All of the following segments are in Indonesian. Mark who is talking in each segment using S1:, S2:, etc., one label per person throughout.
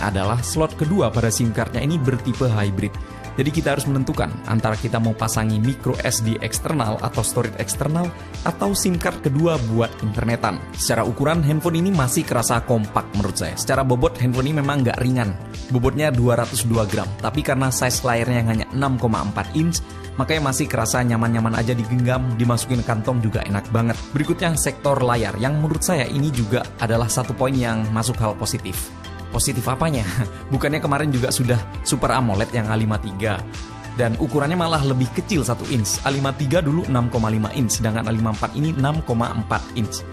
S1: adalah slot kedua pada SIM cardnya ini bertipe hybrid. Jadi kita harus menentukan antara kita mau pasangi micro SD eksternal atau storage eksternal atau SIM card kedua buat internetan. Secara ukuran handphone ini masih kerasa kompak menurut saya. Secara bobot handphone ini memang nggak ringan. Bobotnya 202 gram. Tapi karena size layarnya yang hanya 6,4 inch, makanya masih kerasa nyaman-nyaman aja digenggam, dimasukin kantong juga enak banget. Berikutnya sektor layar, yang menurut saya ini juga adalah satu poin yang masuk hal positif. Positif apanya? Bukannya kemarin juga sudah Super AMOLED yang A53 dan ukurannya malah lebih kecil 1 inch. A53 dulu 6,5 inch, sedangkan A54 ini 6,4 inch.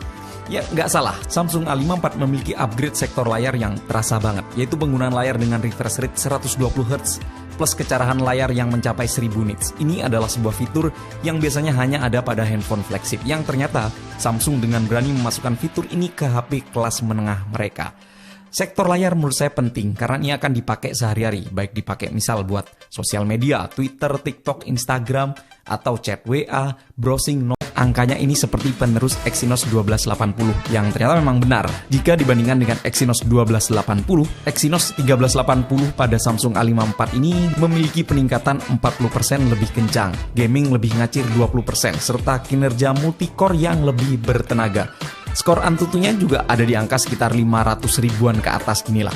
S1: Ya nggak salah, Samsung A54 memiliki upgrade sektor layar yang terasa banget, yaitu penggunaan layar dengan refresh rate 120Hz plus kecerahan layar yang mencapai 1000 nits. Ini adalah sebuah fitur yang biasanya hanya ada pada handphone flagship, yang ternyata Samsung dengan berani memasukkan fitur ini ke HP kelas menengah mereka. Sektor layar menurut saya penting karena ini akan dipakai sehari-hari, baik dipakai misal buat sosial media, Twitter, TikTok, Instagram, atau chat WA, browsing. Angkanya ini seperti penerus Exynos 1280 yang ternyata memang benar. Jika dibandingkan dengan Exynos 1280, Exynos 1380 pada Samsung A54 ini memiliki peningkatan 40% lebih kencang, gaming lebih ngacir 20%, serta kinerja multicore yang lebih bertenaga. Skor Antutunya juga ada di angka sekitar 500 ribuan ke atas inilah.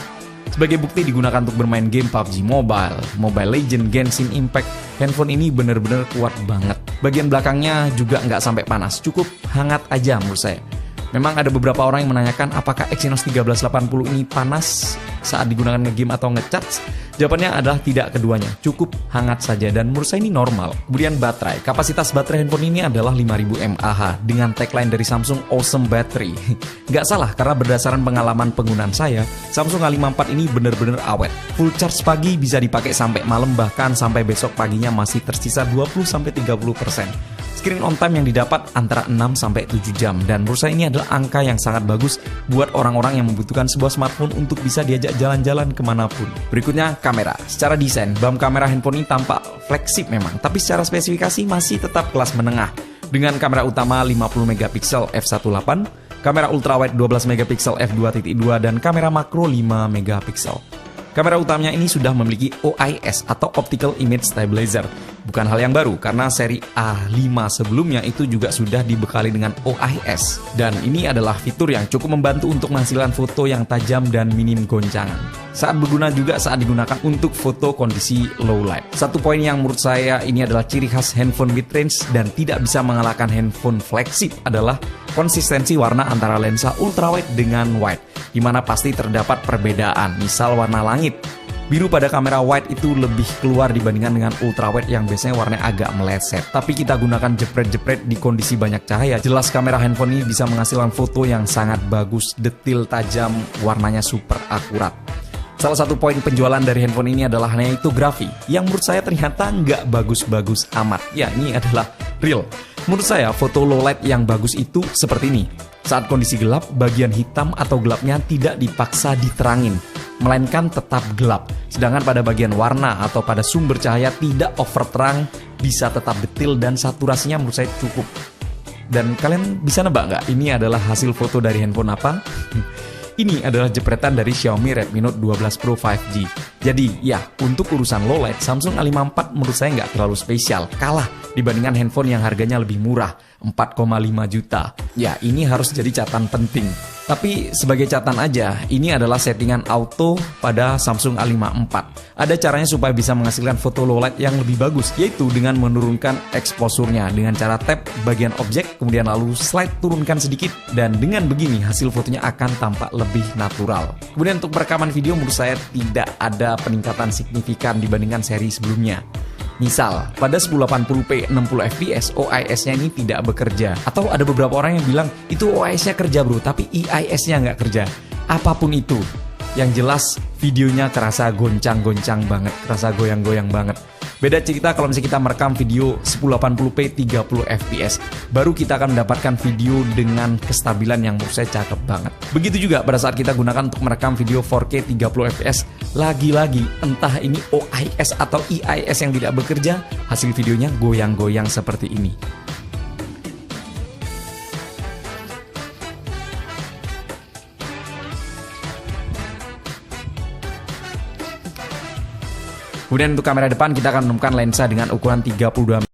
S1: Sebagai bukti digunakan untuk bermain game PUBG Mobile, Mobile Legends, Genshin Impact, handphone ini bener-bener kuat banget. Bagian belakangnya juga nggak sampai panas, cukup hangat aja menurut saya. Memang ada beberapa orang yang menanyakan apakah Exynos 1380 ini panas saat digunakan nge-game atau nge-charge. Jawabannya adalah tidak keduanya, cukup hangat saja dan menurut saya ini normal. Kemudian baterai, kapasitas baterai handphone ini adalah 5000 mAh dengan tagline dari Samsung Awesome Battery. Nggak salah karena berdasarkan pengalaman penggunaan saya, Samsung A54 ini bener-bener awet. Full charge pagi bisa dipakai sampai malam, bahkan sampai besok paginya masih tersisa 20-30%. Screen on time yang didapat antara 6-7 jam dan menurut saya ini adalah angka yang sangat bagus buat orang-orang yang membutuhkan sebuah smartphone untuk bisa diajak jalan-jalan kemanapun. Berikutnya kamera. Secara desain, BAM kamera handphone ini tampak flagship memang, tapi secara spesifikasi masih tetap kelas menengah dengan kamera utama 50MP f1.8, kamera ultrawide 12MP f2.2 dan kamera makro 5MP. Kamera utamanya ini sudah memiliki OIS atau Optical Image Stabilizer. Bukan hal yang baru karena seri A5 sebelumnya itu juga sudah dibekali dengan OIS. Dan ini adalah fitur yang cukup membantu untuk menghasilkan foto yang tajam dan minim goncangan. Saat berguna juga saat digunakan untuk foto kondisi low light. Satu poin yang menurut saya ini adalah ciri khas handphone mid-range dan tidak bisa mengalahkan handphone flagship adalah konsistensi warna antara lensa ultrawide dengan wide, di mana pasti terdapat perbedaan. Misal warna langit, biru pada kamera wide itu lebih keluar dibandingkan dengan ultrawide yang biasanya warnanya agak meleset. Tapi kita gunakan jepret-jepret di kondisi banyak cahaya, jelas kamera handphone ini bisa menghasilkan foto yang sangat bagus, detil tajam, warnanya super akurat. Salah satu poin penjualan dari handphone ini adalah yaitu grafi, yang menurut saya ternyata nggak bagus-bagus amat. Ya, ini adalah real. Menurut saya, foto low light yang bagus itu seperti ini. Saat kondisi gelap, bagian hitam atau gelapnya tidak dipaksa diterangin, melainkan tetap gelap. Sedangkan pada bagian warna atau pada sumber cahaya tidak over terang, bisa tetap detail dan saturasinya menurut saya cukup. Dan kalian bisa nebak nggak ini adalah hasil foto dari handphone apa? Ini adalah jepretan dari Xiaomi Redmi Note 12 Pro 5G. Jadi ya, untuk urusan low light, Samsung A54 menurut saya nggak terlalu spesial. Kalah dibandingkan handphone yang harganya lebih murah, 4,5 juta. Ya, ini harus jadi catatan penting. Tapi sebagai catatan aja, ini adalah settingan auto pada Samsung A54. Ada caranya supaya bisa menghasilkan foto low light yang lebih bagus, yaitu dengan menurunkan exposure-nya dengan cara tap bagian objek, kemudian lalu slide turunkan sedikit, dan dengan begini hasil fotonya akan tampak lebih natural. Kemudian untuk perekaman video menurut saya tidak ada peningkatan signifikan dibandingkan seri sebelumnya. Misal, pada 1080p 60fps OIS-nya ini tidak bekerja. Atau ada beberapa orang yang bilang, itu OIS-nya kerja bro, tapi EIS-nya nggak kerja. Apapun itu, yang jelas videonya terasa goncang-goncang banget, terasa goyang-goyang banget. Beda cerita kalau misalnya kita merekam video 1080p 30fps, baru kita akan mendapatkan video dengan kestabilan yang menurut saya cakep banget. Begitu juga pada saat kita gunakan untuk merekam video 4K 30fps, lagi-lagi entah ini OIS atau EIS yang tidak bekerja, hasil videonya goyang-goyang seperti ini. Kemudian untuk kamera depan kita akan menemukan lensa dengan ukuran 32